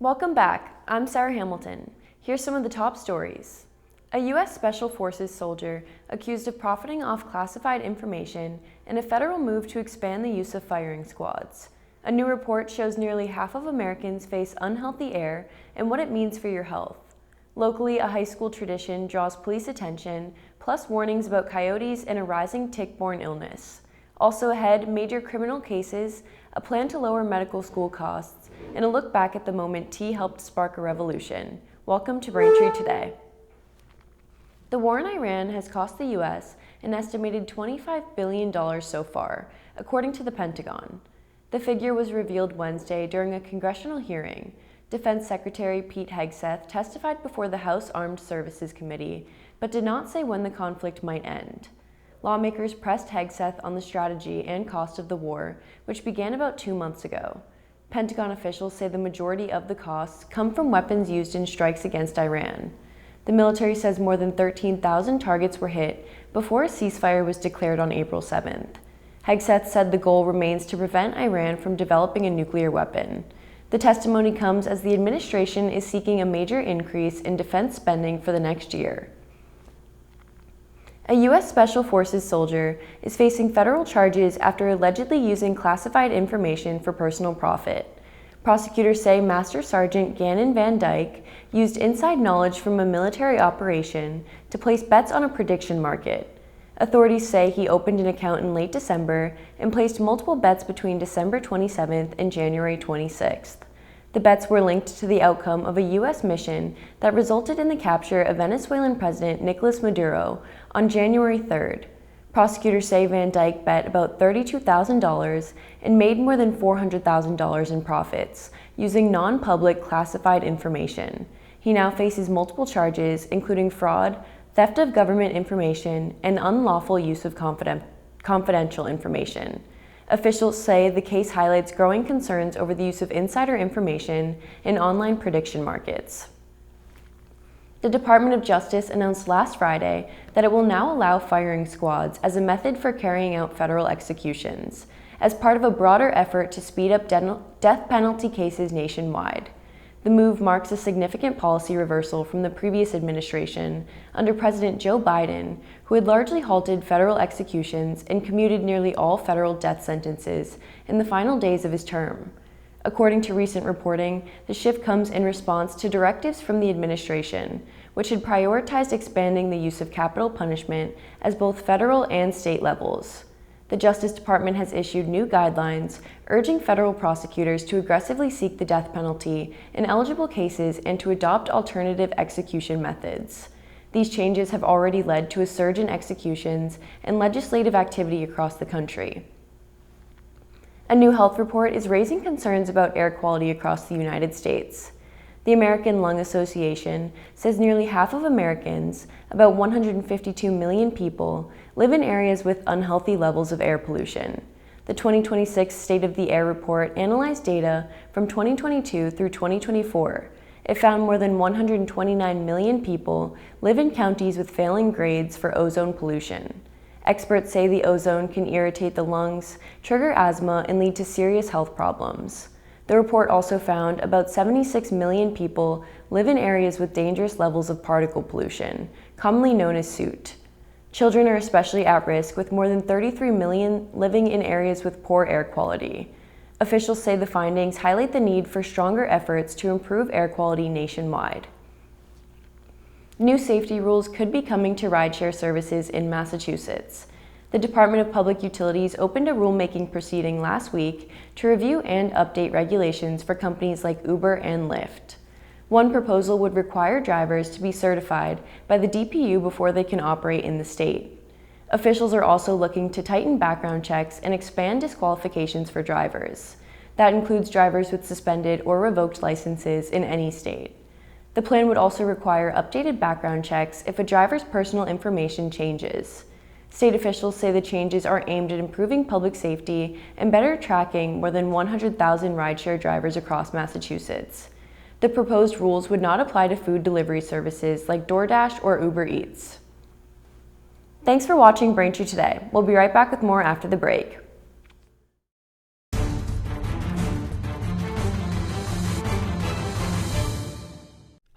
Welcome back. I'm Sarah Hamilton. Here's some of the top stories. A U.S. Special Forces soldier accused of profiting off classified information in a federal move to expand the use of firing squads. A new report shows nearly half of Americans face unhealthy air and what it means for your health. Locally, a high school tradition draws police attention, plus warnings about coyotes and a rising tick-borne illness. Also ahead, major criminal cases, a plan to lower medical school costs, and a look back at the moment tea helped spark a revolution. Welcome to Braintree Today. The war in Iran has cost the U.S. an estimated $25 billion so far, according to the Pentagon. The figure was revealed Wednesday during a congressional hearing. Defense Secretary Pete Hegseth testified before the House Armed Services Committee, but did not say when the conflict might end. Lawmakers pressed Hegseth on the strategy and cost of the war, which began about 2 months ago. Pentagon officials say the majority of the costs come from weapons used in strikes against Iran. The military says more than 13,000 targets were hit before a ceasefire was declared on April 7th. Hegseth said the goal remains to prevent Iran from developing a nuclear weapon. The testimony comes as the administration is seeking a major increase in defense spending for the next year. A U.S. Special Forces soldier is facing federal charges after allegedly using classified information for personal profit. Prosecutors say Master Sergeant Gannon Van Dyke used inside knowledge from a military operation to place bets on a prediction market. Authorities say he opened an account in late December and placed multiple bets between December 27th and January 26th. The bets were linked to the outcome of a U.S. mission that resulted in the capture of Venezuelan President Nicolas Maduro on January 3rd. Prosecutors say Van Dyke bet about $32,000 and made more than $400,000 in profits using non-public classified information. He now faces multiple charges, including fraud, theft of government information, and unlawful use of confidential information. Officials say the case highlights growing concerns over the use of insider information in online prediction markets. The Department of Justice announced last Friday that it will now allow firing squads as a method for carrying out federal executions, as part of a broader effort to speed up death penalty cases nationwide. The move marks a significant policy reversal from the previous administration under President Joe Biden, who had largely halted federal executions and commuted nearly all federal death sentences in the final days of his term. According to recent reporting, the shift comes in response to directives from the administration, which had prioritized expanding the use of capital punishment as both federal and state levels. The Justice Department has issued new guidelines urging federal prosecutors to aggressively seek the death penalty in eligible cases and to adopt alternative execution methods. These changes have already led to a surge in executions and legislative activity across the country. A new health report is raising concerns about air quality across the United States. The American Lung Association says nearly half of Americans, about 152 million people, live in areas with unhealthy levels of air pollution. The 2026 State of the Air report analyzed data from 2022 through 2024. It found more than 129 million people live in counties with failing grades for ozone pollution. Experts say the ozone can irritate the lungs, trigger asthma, and lead to serious health problems. The report also found about 76 million people live in areas with dangerous levels of particle pollution, commonly known as soot. Children are especially at risk, with more than 33 million living in areas with poor air quality. Officials say the findings highlight the need for stronger efforts to improve air quality nationwide. New safety rules could be coming to rideshare services in Massachusetts. The Department of Public Utilities opened a rulemaking proceeding last week to review and update regulations for companies like Uber and Lyft. One proposal would require drivers to be certified by the DPU before they can operate in the state. Officials are also looking to tighten background checks and expand disqualifications for drivers. That includes drivers with suspended or revoked licenses in any state. The plan would also require updated background checks if a driver's personal information changes. State officials say the changes are aimed at improving public safety and better tracking more than 100,000 rideshare drivers across Massachusetts. The proposed rules would not apply to food delivery services like DoorDash or Uber Eats. Thanks for watching Braintree Today. We'll be right back with more after the break.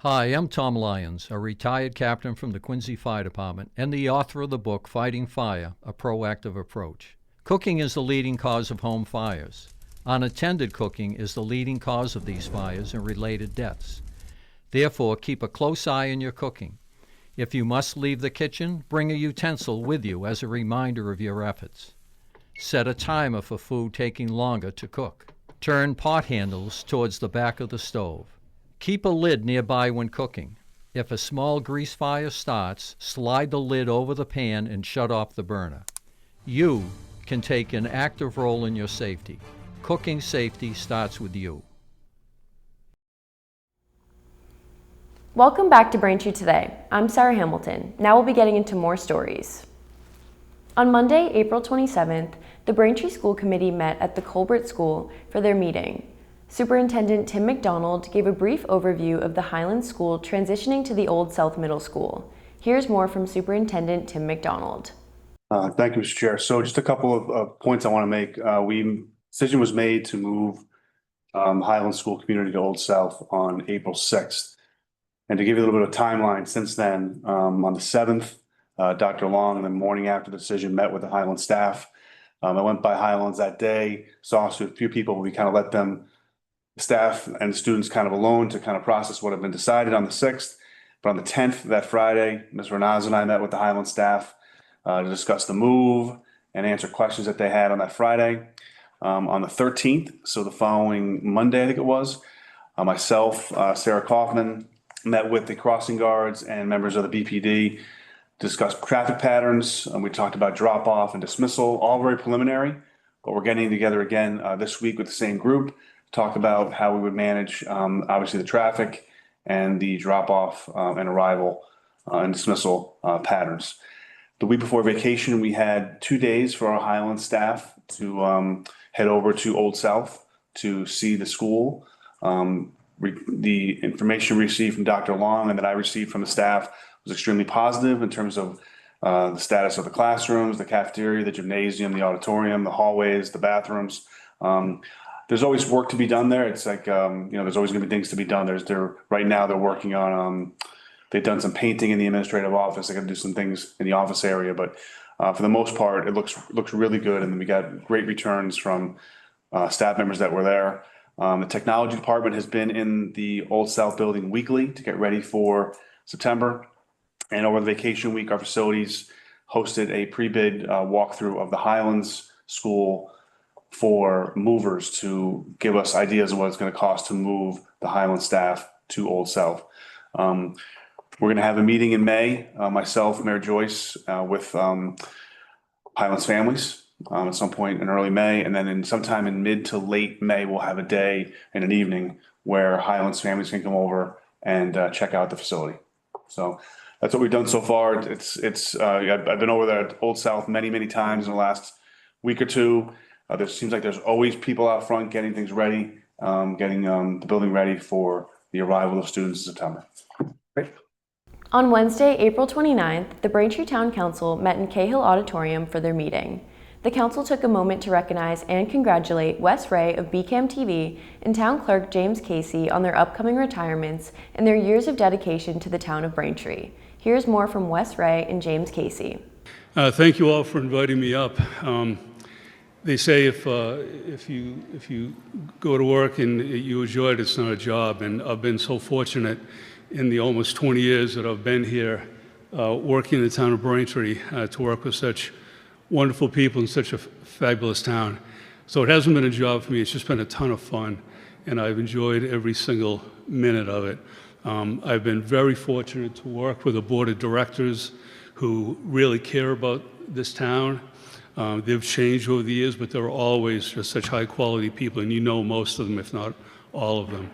Hi, I'm Tom Lyons, a retired captain from the Quincy Fire Department and the author of the book Fighting Fire, A Proactive Approach. Cooking is the leading cause of home fires. Unattended cooking is the leading cause of these fires and related deaths. Therefore, keep a close eye on your cooking. If you must leave the kitchen, bring a utensil with you as a reminder of your efforts. Set a timer for food taking longer to cook. Turn pot handles towards the back of the stove. Keep a lid nearby when cooking. If a small grease fire starts, slide the lid over the pan and shut off the burner. You can take an active role in your safety. Cooking safety starts with you. Welcome back to Braintree Today. I'm Sarah Hamilton. Now we'll be getting into more stories. On Monday, April 27th, the Braintree School Committee met at the Colbert School for their meeting. Superintendent Tim McDonald gave a brief overview of the Highland School transitioning to the Old South Middle School. Here's more from Superintendent Tim McDonald. Thank you, Mr. Chair. So just a couple of points I want to make. Decision was made to move Highland School Community to Old South on April 6th. And to give you a little bit of timeline since then, on the 7th, Dr. Long, the morning after the decision, met with the Highland staff. I went by Highlands that day, saw a few people. We kind of let them, staff and students, kind of alone to kind of process what had been decided on the 6th. But on the 10th, that Friday, Ms. Renaz and I met with the Highland staff to discuss the move and answer questions that they had on that Friday. On the 13th, so the following Monday, I think it was, myself, Sarah Kaufman, met with the crossing guards and members of the BPD, discussed traffic patterns. We talked about drop-off and dismissal, all very preliminary, but we're getting together again this week with the same group, talk about how we would manage, obviously, the traffic and the drop-off and arrival and dismissal patterns. The week before vacation, we had 2 days for our Highland staff to head over to Old South to see the school. The information we received from Dr. Long and that I received from the staff was extremely positive in terms of the status of the classrooms, the cafeteria, the gymnasium, the auditorium, the hallways, the bathrooms. There's always work to be done there. It's like, there's always going to be things to be done. Right now they're working on, they've done some painting in the administrative office. They got to do some things in the office area, but for the most part, it looks really good. And then we got great returns from staff members that were there. The technology department has been in the Old South building weekly to get ready for September. And over the vacation week, our facilities hosted a pre-bid walkthrough of the Highlands School for movers to give us ideas of what it's going to cost to move the Highland staff to Old South. We're going to have a meeting in May, myself, Mayor Joyce, with Highlands families at some point in early May. And then sometime in mid to late May, we'll have a day and an evening where Highlands families can come over and check out the facility. So that's what we've done so far. I've been over there at Old South many times in the last week or two. There seems like there's always people out front getting things ready, getting the building ready for the arrival of students in September. Great. On Wednesday, April 29th, the Braintree Town Council met in Cahill Auditorium for their meeting. The council took a moment to recognize and congratulate Wes Ray of BCAM TV and Town Clerk James Casey on their upcoming retirements and their years of dedication to the town of Braintree. Here's more from Wes Ray and James Casey. Thank you all for inviting me up. They say if you go to work and you enjoy it, it's not a job. And I've been so fortunate in the almost 20 years that I've been here working in the town of Braintree to work with such wonderful people in such a fabulous town. So it hasn't been a job for me, it's just been a ton of fun, and I've enjoyed every single minute of it. I've been very fortunate to work with a board of directors who really care about this town. They've changed over the years, but they're always just such high quality people, and you know most of them, if not all of them.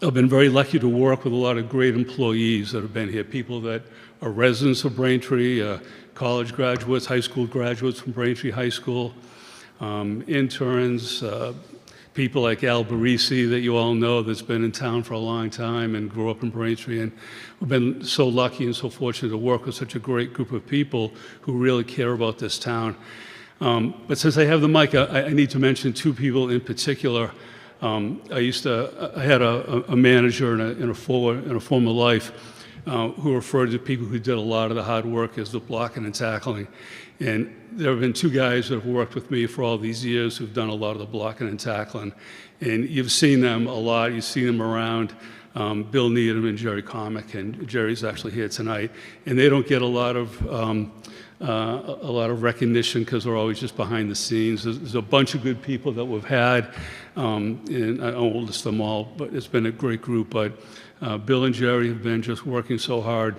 I've been very lucky to work with a lot of great employees that have been here, people that are residents of Braintree, college graduates, high school graduates from Braintree High School, interns, people like Al Barisi that you all know that's been in town for a long time and grew up in Braintree. And we've been so lucky and so fortunate to work with such a great group of people who really care about this town. But since I have the mic, I need to mention two people in particular. I had a manager in a former life who referred to people who did a lot of the hard work as the blocking and tackling. And there have been two guys that have worked with me for all these years who've done a lot of the blocking and tackling. And you've seen them a lot. You've seen them around. Bill Needham and Jerry Comic, and Jerry's actually here tonight. And they don't get a lot of recognition because they're always just behind the scenes. There's a bunch of good people that we've had, and I won't list them all, but it's been a great group. But Bill and Jerry have been just working so hard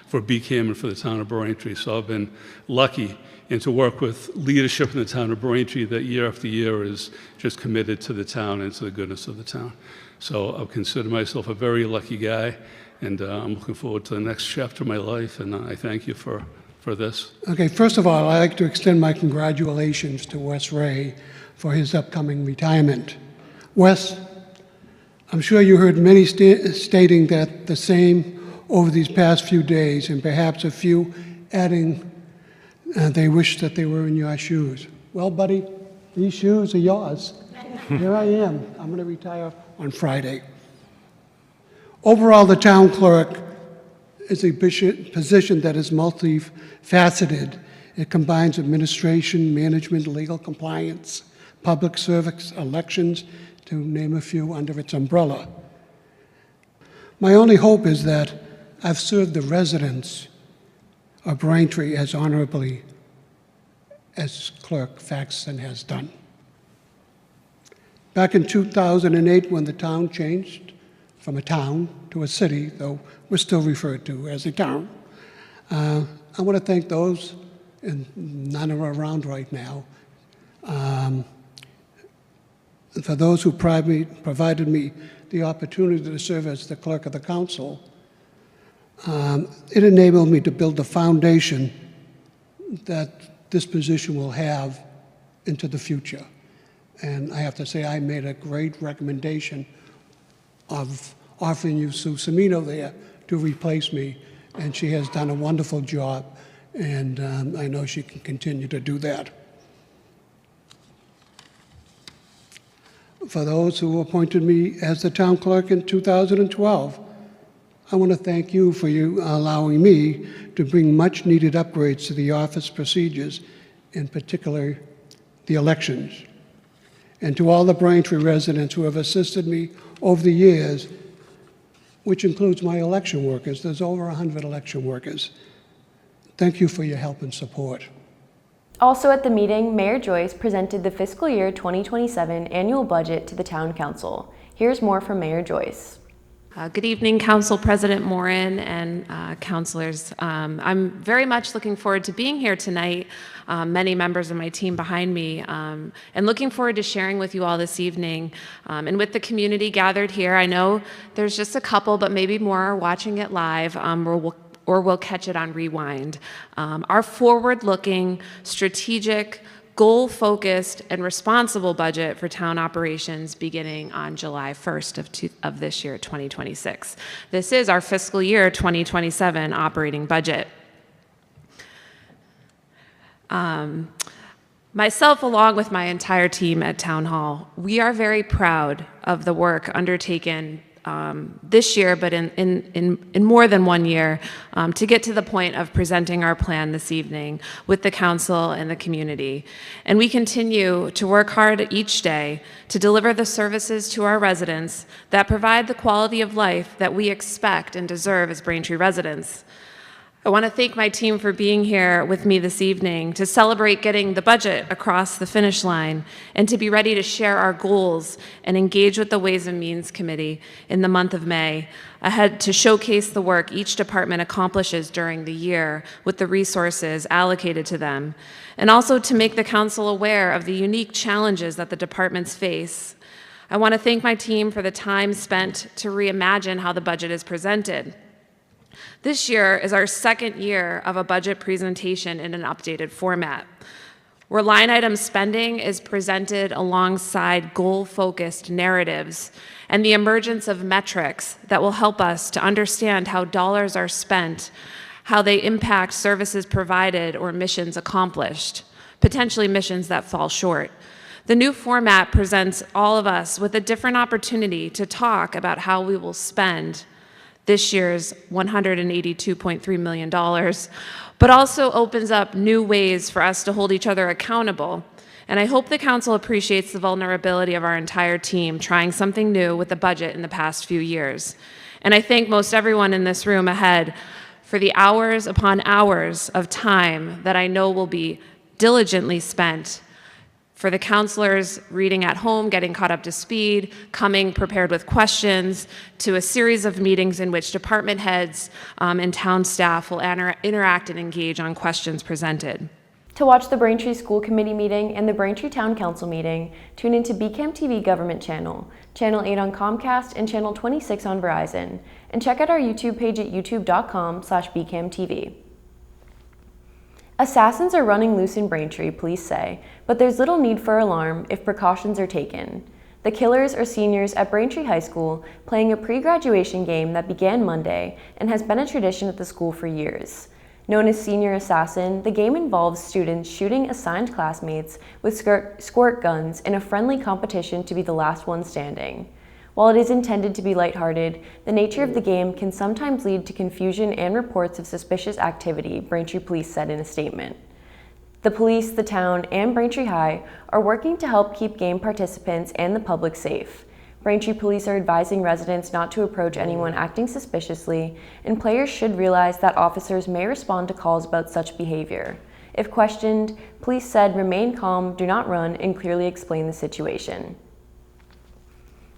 for BCAM and for the town of Braintree. So I've been lucky, and to work with leadership in the town of Braintree that year after year is just committed to the town and to the goodness of the town. So I consider myself a very lucky guy, and I'm looking forward to the next chapter of my life, and I thank you for this. Okay, first of all, I'd like to extend my congratulations to Wes Ray for his upcoming retirement. Wes, I'm sure you heard many stating that the same over these past few days, and perhaps a few adding they wish that they were in your shoes. Well, buddy, these shoes are yours. Here I am. I'm going to retire on Friday. Overall, the town clerk is a position that is multifaceted. It combines administration, management, legal compliance, public service, elections, to name a few under its umbrella. My only hope is that I've served the residents of Braintree as honorably as Clerk Faxon has done. Back in 2008, when the town changed from a town to a city, though we're still referred to as a town, I want to thank those, and none are around right now, for those who provided me the opportunity to serve as the clerk of the council. It enabled me to build the foundation that this position will have into the future. And I have to say, I made a great recommendation of offering you Sue Semino there to replace me, and she has done a wonderful job, and I know she can continue to do that. For those who appointed me as the town clerk in 2012, I want to thank you for allowing me to bring much-needed upgrades to the office procedures, in particular the elections. And to all the Braintree residents who have assisted me over the years, which includes my election workers. There's over 100 election workers. Thank you for your help and support. Also at the meeting, Mayor Joyce presented the fiscal year 2027 annual budget to the Town Council. Here's more from Mayor Joyce. Good evening, Council President Morin and councilors. I'm very much looking forward to being here tonight, many members of my team behind me, and looking forward to sharing with you all this evening. And with the community gathered here, I know there's just a couple, but maybe more are watching it live, or we'll catch it on rewind. Our forward-looking, strategic, goal-focused and responsible budget for town operations beginning on July 1st of this year, 2026. This is our fiscal year 2027 operating budget. Myself, along with my entire team at Town Hall, we are very proud of the work undertaken this year, but in more than 1 year, to get to the point of presenting our plan this evening with the council and the community. And we continue to work hard each day to deliver the services to our residents that provide the quality of life that we expect and deserve as Braintree residents. I want to thank my team for being here with me this evening to celebrate getting the budget across the finish line and to be ready to share our goals and engage with the Ways and Means Committee in the month of May ahead to showcase the work each department accomplishes during the year with the resources allocated to them, and also to make the council aware of the unique challenges that the departments face. I want to thank my team for the time spent to reimagine how the budget is presented. This year is our second year of a budget presentation in an updated format, where line item spending is presented alongside goal-focused narratives and the emergence of metrics that will help us to understand how dollars are spent, how they impact services provided or missions accomplished, potentially missions that fall short. The new format presents all of us with a different opportunity to talk about how we will spend this year's $182.3 million, but also opens up new ways for us to hold each other accountable. And I hope the council appreciates the vulnerability of our entire team trying something new with the budget in the past few years. And I thank most everyone in this room ahead for the hours upon hours of time that I know will be diligently spent for the counselors reading at home, getting caught up to speed, coming prepared with questions, to a series of meetings in which department heads and town staff will interact and engage on questions presented. To watch the Braintree School Committee meeting and the Braintree Town Council meeting, tune into BCAM TV Government Channel, Channel 8 on Comcast, and Channel 26 on Verizon, and check out our YouTube page at youtube.com/bcamtv. Assassins are running loose in Braintree, police say, but there's little need for alarm if precautions are taken. The killers are seniors at Braintree High School playing a pre-graduation game that began Monday and has been a tradition at the school for years. Known as Senior Assassin, the game involves students shooting assigned classmates with squirt guns in a friendly competition to be the last one standing. While it is intended to be lighthearted, the nature of the game can sometimes lead to confusion and reports of suspicious activity, Braintree Police said in a statement. The police, the town, and Braintree High are working to help keep game participants and the public safe. Braintree Police are advising residents not to approach anyone acting suspiciously, and players should realize that officers may respond to calls about such behavior. If questioned, police said remain calm, do not run, and clearly explain the situation.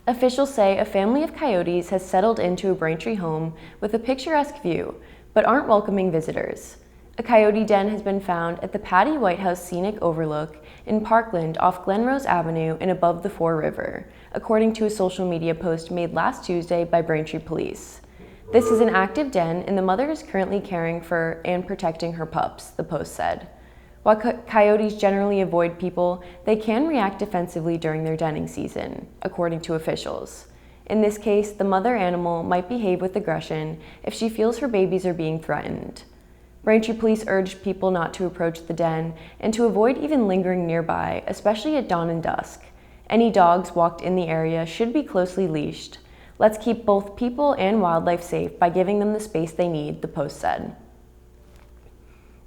Officials say a family of coyotes has settled into a Braintree home with a picturesque view, but aren't welcoming visitors. A coyote den has been found at the Patty Whitehouse Scenic Overlook in Parkland off Glenrose Avenue and above the Fore River, according to a social media post made last Tuesday by Braintree Police. This is an active den and the mother is currently caring for and protecting her pups, the post said. While coyotes generally avoid people, they can react defensively during their denning season, according to officials. In this case, the mother animal might behave with aggression if she feels her babies are being threatened. Braintree Police urged people not to approach the den and to avoid even lingering nearby, especially at dawn and dusk. Any dogs walked in the area should be closely leashed. Let's keep both people and wildlife safe by giving them the space they need, the post said.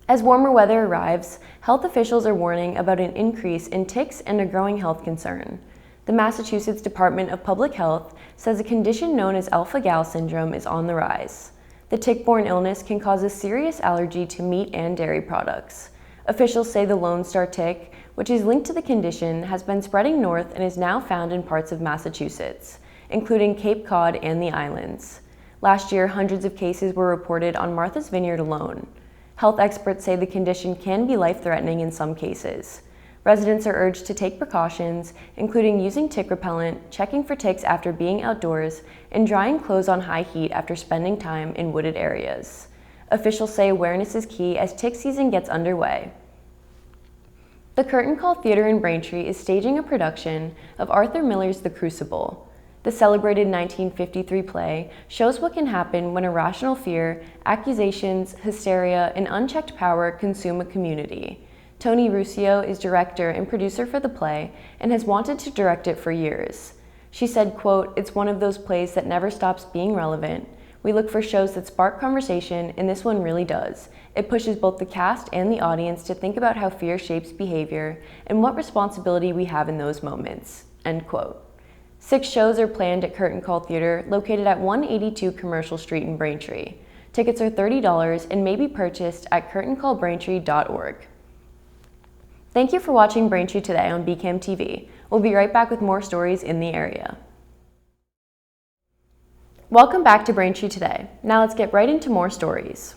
As warmer weather arrives, health officials are warning about an increase in ticks and a growing health concern. The Massachusetts Department of Public Health says a condition known as alpha-gal syndrome is on the rise. The tick-borne illness can cause a serious allergy to meat and dairy products. Officials say the Lone Star tick, which is linked to the condition, has been spreading north and is now found in parts of Massachusetts, including Cape Cod and the islands. Last year, hundreds of cases were reported on Martha's Vineyard alone. Health experts say the condition can be life-threatening in some cases. Residents are urged to take precautions, including using tick repellent, checking for ticks after being outdoors, and drying clothes on high heat after spending time in wooded areas. Officials say awareness is key as tick season gets underway. The Curtain Call Theater in Braintree is staging a production of Arthur Miller's The Crucible. The celebrated 1953 play shows what can happen when irrational fear, accusations, hysteria, and unchecked power consume a community. Tony Ruscio is director and producer for the play and has wanted to direct it for years. She said, quote, "It's one of those plays that never stops being relevant. We look for shows that spark conversation, and this one really does. It pushes both the cast and the audience to think about how fear shapes behavior and what responsibility we have in those moments," end quote. 6 shows are planned at Curtain Call Theater, located at 182 Commercial Street in Braintree. Tickets are $30 and may be purchased at curtaincallbraintree.org. Thank you for watching Braintree Today on BCAM TV. We'll be right back with more stories in the area. Welcome back to Braintree Today. Now let's get right into more stories.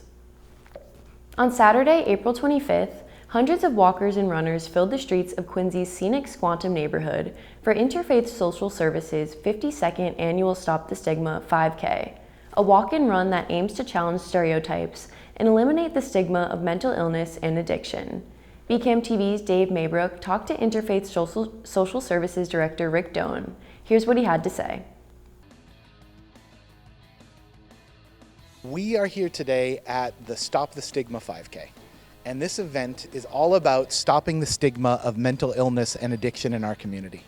On Saturday, April 25th, hundreds of walkers and runners filled the streets of Quincy's scenic Squantum neighborhood for Interfaith Social Services' 52nd annual Stop the Stigma 5K, a walk and run that aims to challenge stereotypes and eliminate the stigma of mental illness and addiction. BCAM TV's Dave Maybrook talked to Interfaith Social Services Director Rick Doan. Here's what he had to say. We are here today at the Stop the Stigma 5K. And this event is all about stopping the stigma of mental illness and addiction in our community.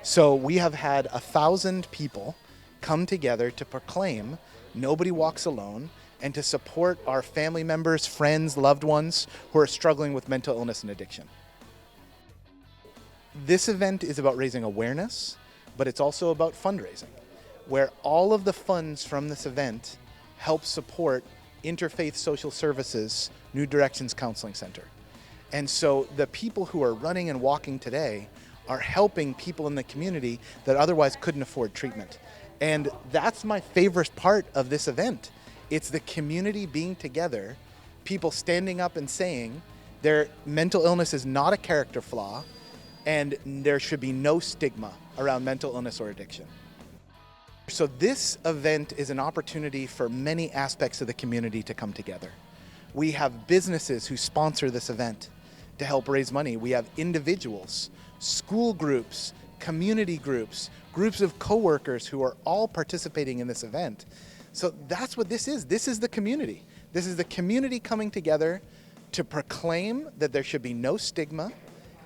So we have had 1,000 people come together to proclaim nobody walks alone and to support our family members, friends, loved ones who are struggling with mental illness and addiction. This event is about raising awareness, but it's also about fundraising, where all of the funds from this event help support Interfaith Social Services New Directions Counseling Center. And so the people who are running and walking today are helping people in the community that otherwise couldn't afford treatment. And that's my favorite part of this event. It's the community being together, people standing up and saying their mental illness is not a character flaw, and there should be no stigma around mental illness or addiction. So this event is an opportunity for many aspects of the community to come together. We have businesses who sponsor this event to help raise money. We have individuals, school groups, community groups, groups of coworkers who are all participating in this event. So that's what this is. This is the community. This is the community coming together to proclaim that there should be no stigma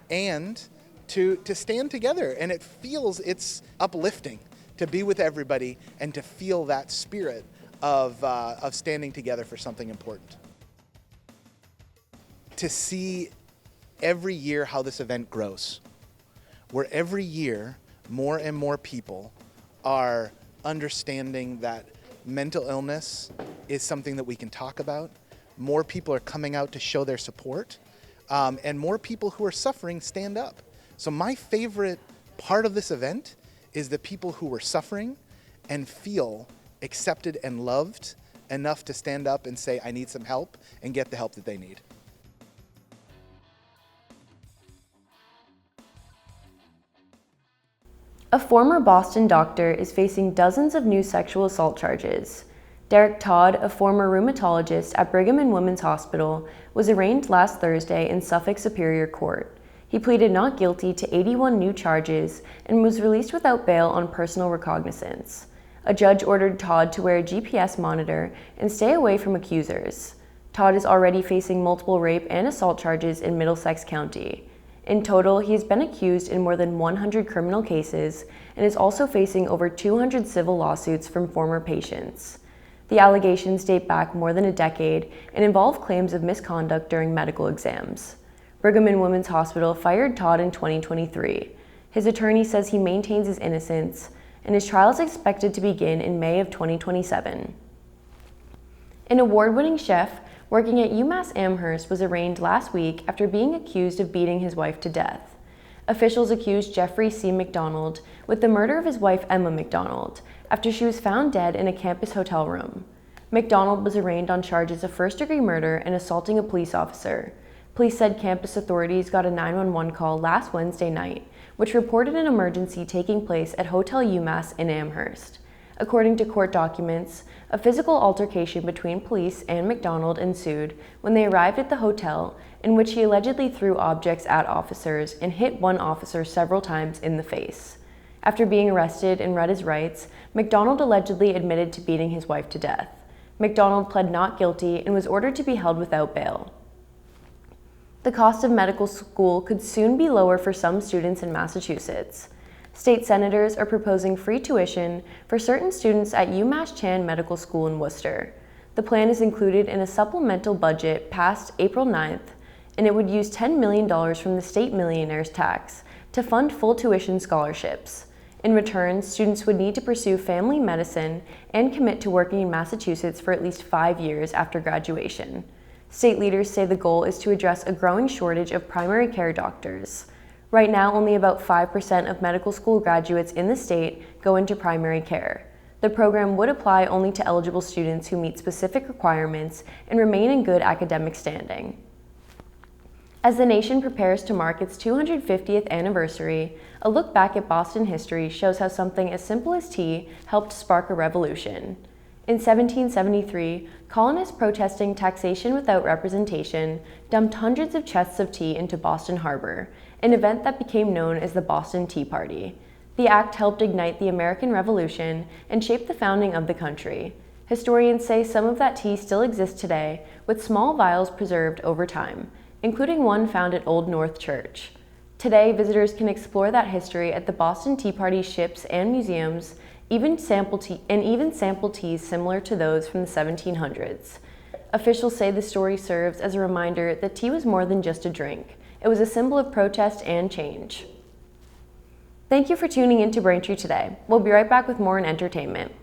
and to stand together. And it's uplifting to be with everybody and to feel that spirit of standing together for something important. To see every year how this event grows, where every year more and more people are understanding that mental illness is something that we can talk about. More people are coming out to show their support, and more people who are suffering stand up. So my favorite part of this event is the people who were suffering and feel accepted and loved enough to stand up and say, I need some help, and get the help that they need. A former Boston doctor is facing dozens of new sexual assault charges. Derek Todd, a former rheumatologist at Brigham and Women's Hospital, was arraigned last Thursday in Suffolk Superior Court. He pleaded not guilty to 81 new charges and was released without bail on personal recognizance. A judge ordered Todd to wear a GPS monitor and stay away from accusers. Todd is already facing multiple rape and assault charges in Middlesex County. In total, he has been accused in more than 100 criminal cases and is also facing over 200 civil lawsuits from former patients. The allegations date back more than a decade and involve claims of misconduct during medical exams. Brigham and Women's Hospital fired Todd in 2023. His attorney says he maintains his innocence, and his trial is expected to begin in May of 2027. An award-winning chef working at UMass Amherst was arraigned last week after being accused of beating his wife to death. Officials accused Jeffrey C. McDonald with the murder of his wife Emma McDonald after she was found dead in a campus hotel room. McDonald was arraigned on charges of first-degree murder and assaulting a police officer. Police said campus authorities got a 911 call last Wednesday night, which reported an emergency taking place at Hotel UMass in Amherst. According to court documents, a physical altercation between police and McDonald ensued when they arrived at the hotel, in which he allegedly threw objects at officers and hit one officer several times in the face. After being arrested and read his rights, McDonald allegedly admitted to beating his wife to death. McDonald pled not guilty and was ordered to be held without bail. The cost of medical school could soon be lower for some students in Massachusetts. State senators are proposing free tuition for certain students at UMass Chan Medical School in Worcester. The plan is included in a supplemental budget passed April 9th, and it would use $10 million from the state millionaire's tax to fund full tuition scholarships. In return, students would need to pursue family medicine and commit to working in Massachusetts for at least 5 years after graduation. State leaders say the goal is to address a growing shortage of primary care doctors. Right now, only about 5% of medical school graduates in the state go into primary care. The program would apply only to eligible students who meet specific requirements and remain in good academic standing. As the nation prepares to mark its 250th anniversary, a look back at Boston history shows how something as simple as tea helped spark a revolution. In 1773, colonists protesting taxation without representation dumped hundreds of chests of tea into Boston Harbor, an event that became known as the Boston Tea Party. The act helped ignite the American Revolution and shape the founding of the country. Historians say some of that tea still exists today, with small vials preserved over time, including one found at Old North Church. Today, visitors can explore that history at the Boston Tea Party ships and museums, even sample teas similar to those from the 1700s. Officials say the story serves as a reminder that tea was more than just a drink. It was a symbol of protest and change. Thank you for tuning in to Braintree Today. We'll be right back with more in entertainment.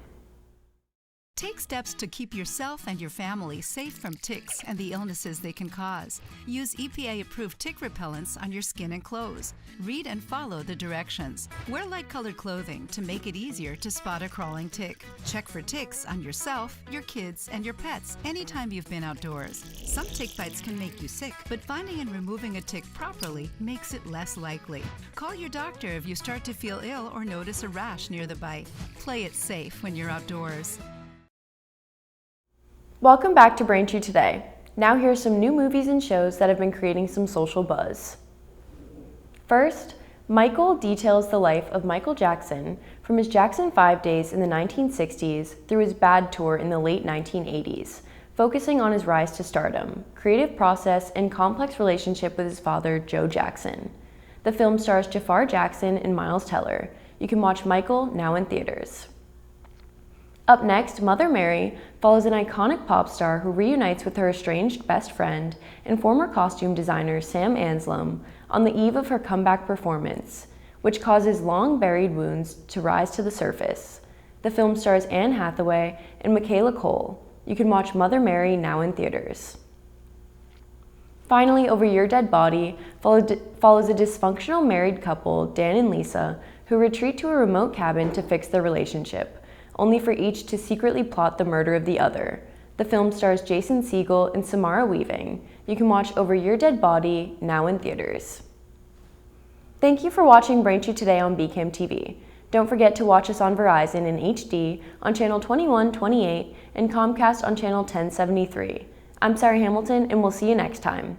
Take steps to keep yourself and your family safe from ticks and the illnesses they can cause. Use EPA-approved tick repellents on your skin and clothes. Read and follow the directions. Wear light-colored clothing to make it easier to spot a crawling tick. Check for ticks on yourself, your kids, and your pets anytime you've been outdoors. Some tick bites can make you sick, but finding and removing a tick properly makes it less likely. Call your doctor if you start to feel ill or notice a rash near the bite. Play it safe when you're outdoors. Welcome back to Braintree Today. Now here are some new movies and shows that have been creating some social buzz. First, Michael details the life of Michael Jackson from his Jackson 5 days in the 1960s through his Bad tour in the late 1980s, focusing on his rise to stardom, creative process, and complex relationship with his father, Joe Jackson. The film stars Jafar Jackson and Miles Teller. You can watch Michael now in theaters. Up next, Mother Mary follows an iconic pop star who reunites with her estranged best friend and former costume designer Sam Anselm on the eve of her comeback performance, which causes long-buried wounds to rise to the surface. The film stars Anne Hathaway and Michaela Cole. You can watch Mother Mary now in theaters. Finally, Over Your Dead Body follows a dysfunctional married couple, Dan and Lisa, who retreat to a remote cabin to fix their relationship, only for each to secretly plot the murder of the other. The film stars Jason Segel and Samara Weaving. You can watch Over Your Dead Body now in theaters. Thank you for watching Braintree Today on BCAM TV. Don't forget to watch us on Verizon in HD on channel 2128 and Comcast on channel 1073. I'm Sarah Hamilton, and we'll see you next time.